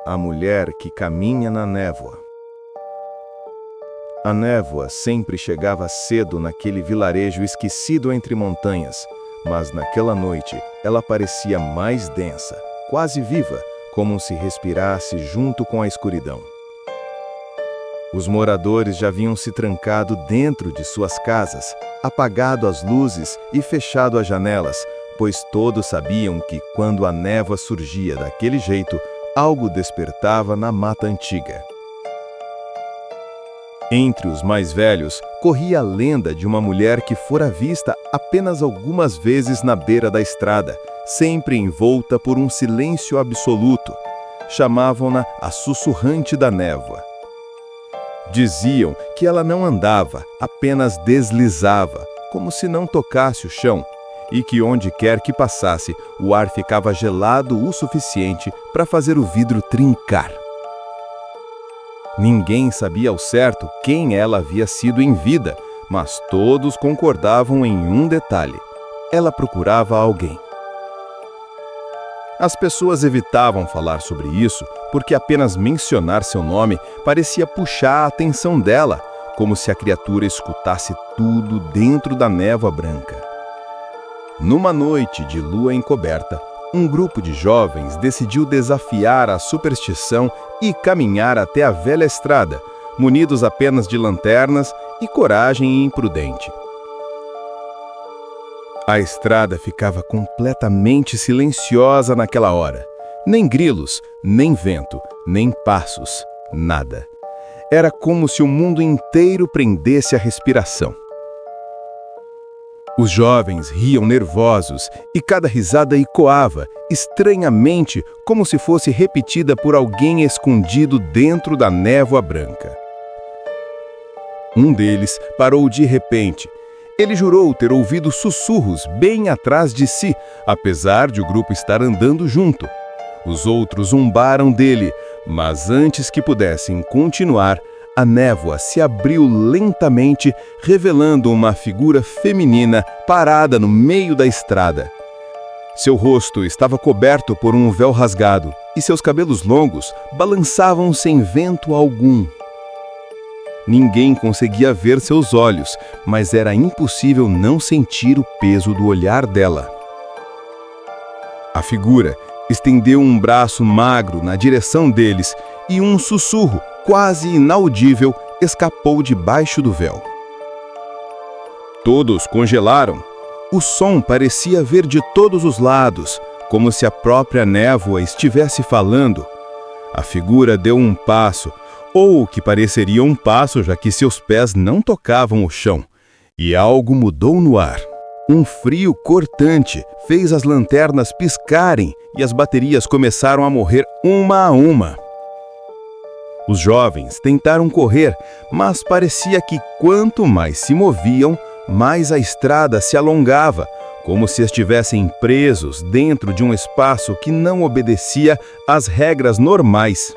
A mulher que caminha na névoa. A névoa sempre chegava cedo naquele vilarejo esquecido entre montanhas, mas naquela noite ela parecia mais densa, quase viva, como se respirasse junto com a escuridão. Os moradores já haviam se trancado dentro de suas casas, apagado as luzes e fechado as janelas, pois todos sabiam que quando a névoa surgia daquele jeito, algo despertava na mata antiga. Entre os mais velhos, corria a lenda de uma mulher que fora vista apenas algumas vezes na beira da estrada, sempre envolta por um silêncio absoluto. Chamavam-na a sussurrante da névoa. Diziam que ela não andava, apenas deslizava, como se não tocasse o chão, e que onde quer que passasse, o ar ficava gelado o suficiente para fazer o vidro trincar. Ninguém sabia ao certo quem ela havia sido em vida, mas todos concordavam em um detalhe: ela procurava alguém. As pessoas evitavam falar sobre isso porque apenas mencionar seu nome parecia puxar a atenção dela, como se a criatura escutasse tudo dentro da névoa branca. Numa noite de lua encoberta, um grupo de jovens decidiu desafiar a superstição e caminhar até a velha estrada, munidos apenas de lanternas e coragem imprudente. A estrada ficava completamente silenciosa naquela hora. Nem grilos, nem vento, nem passos, nada. Era como se o mundo inteiro prendesse a respiração. Os jovens riam nervosos e cada risada ecoava, estranhamente, como se fosse repetida por alguém escondido dentro da névoa branca. Um deles parou de repente. Ele jurou ter ouvido sussurros bem atrás de si, apesar de o grupo estar andando junto. Os outros zombaram dele, mas antes que pudessem continuar, a névoa se abriu lentamente, revelando uma figura feminina parada no meio da estrada. Seu rosto estava coberto por um véu rasgado e seus cabelos longos balançavam sem vento algum. Ninguém conseguia ver seus olhos, mas era impossível não sentir o peso do olhar dela. A figura estendeu um braço magro na direção deles e um sussurro quase inaudível escapou debaixo do véu. Todos congelaram. O som parecia vir de todos os lados, como se a própria névoa estivesse falando. A figura deu um passo, ou o que pareceria um passo, já que seus pés não tocavam o chão, e algo mudou no ar. Um frio cortante fez as lanternas piscarem e as baterias começaram a morrer uma a uma. Os jovens tentaram correr, mas parecia que quanto mais se moviam, mais a estrada se alongava, como se estivessem presos dentro de um espaço que não obedecia às regras normais.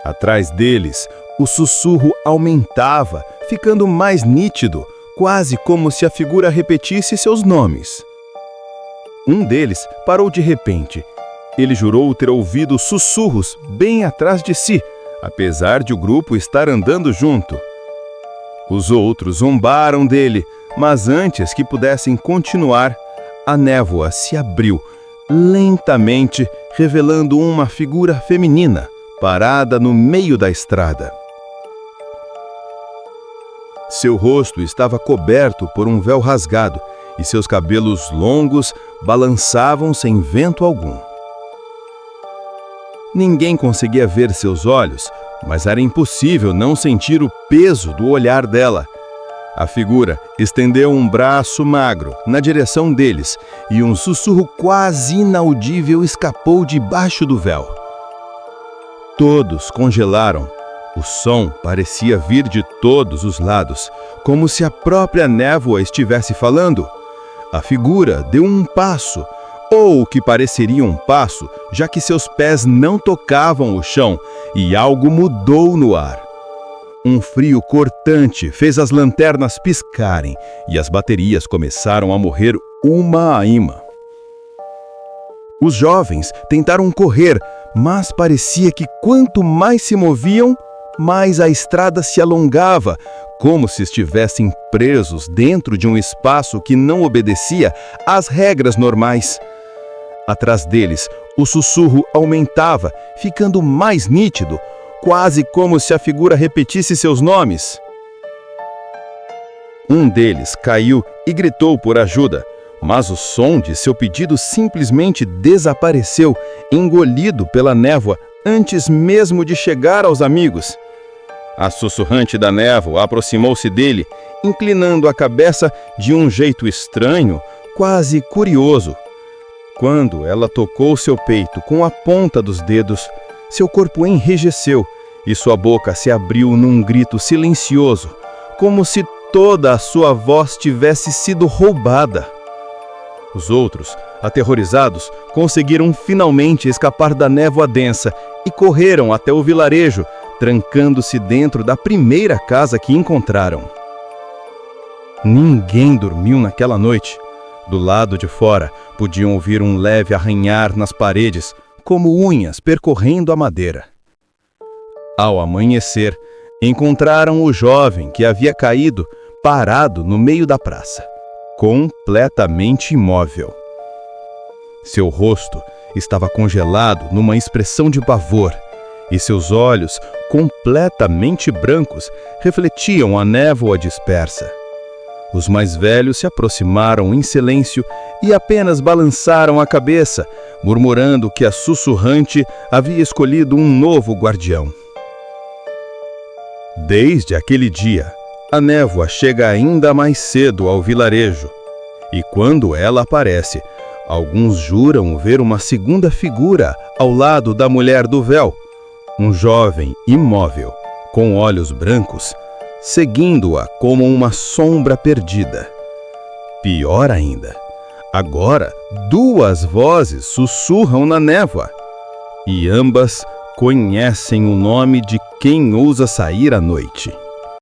Atrás deles, o sussurro aumentava, ficando mais nítido, quase como se a figura repetisse seus nomes. Um deles parou de repente. Ele jurou ter ouvido sussurros bem atrás de si, apesar de o grupo estar andando junto. Os outros zombaram dele, mas antes que pudessem continuar, a névoa se abriu lentamente, revelando uma figura feminina, parada no meio da estrada. Seu rosto estava coberto por um véu rasgado e seus cabelos longos balançavam sem vento algum. Ninguém conseguia ver seus olhos, mas era impossível não sentir o peso do olhar dela. A figura estendeu um braço magro na direção deles e um sussurro quase inaudível escapou debaixo do véu. Todos congelaram. O som parecia vir de todos os lados, como se a própria névoa estivesse falando. A figura deu um passo, ou o que pareceria um passo, já que seus pés não tocavam o chão, e algo mudou no ar. Um frio cortante fez as lanternas piscarem, e as baterias começaram a morrer uma a uma. Os jovens tentaram correr, mas parecia que quanto mais se moviam, mais a estrada se alongava, como se estivessem presos dentro de um espaço que não obedecia às regras normais. Atrás deles, o sussurro aumentava, ficando mais nítido, quase como se a figura repetisse seus nomes. Um deles caiu e gritou por ajuda, mas o som de seu pedido simplesmente desapareceu, engolido pela névoa antes mesmo de chegar aos amigos. A sussurrante da névoa aproximou-se dele, inclinando a cabeça de um jeito estranho, quase curioso. Quando ela tocou seu peito com a ponta dos dedos, seu corpo enrijeceu e sua boca se abriu num grito silencioso, como se toda a sua voz tivesse sido roubada. Os outros, aterrorizados, conseguiram finalmente escapar da névoa densa e correram até o vilarejo, trancando-se dentro da primeira casa que encontraram. Ninguém dormiu naquela noite. Do lado de fora, podiam ouvir um leve arranhar nas paredes, como unhas percorrendo a madeira. Ao amanhecer, encontraram o jovem que havia caído, parado no meio da praça, completamente imóvel. Seu rosto estava congelado numa expressão de pavor, e seus olhos, completamente brancos, refletiam a névoa dispersa. Os mais velhos se aproximaram em silêncio e apenas balançaram a cabeça, murmurando que a sussurrante havia escolhido um novo guardião. Desde aquele dia, a névoa chega ainda mais cedo ao vilarejo, e quando ela aparece, alguns juram ver uma segunda figura ao lado da mulher do véu, um jovem imóvel, com olhos brancos, seguindo-a como uma sombra perdida. Pior ainda, agora duas vozes sussurram na névoa, e ambas conhecem o nome de quem ousa sair à noite.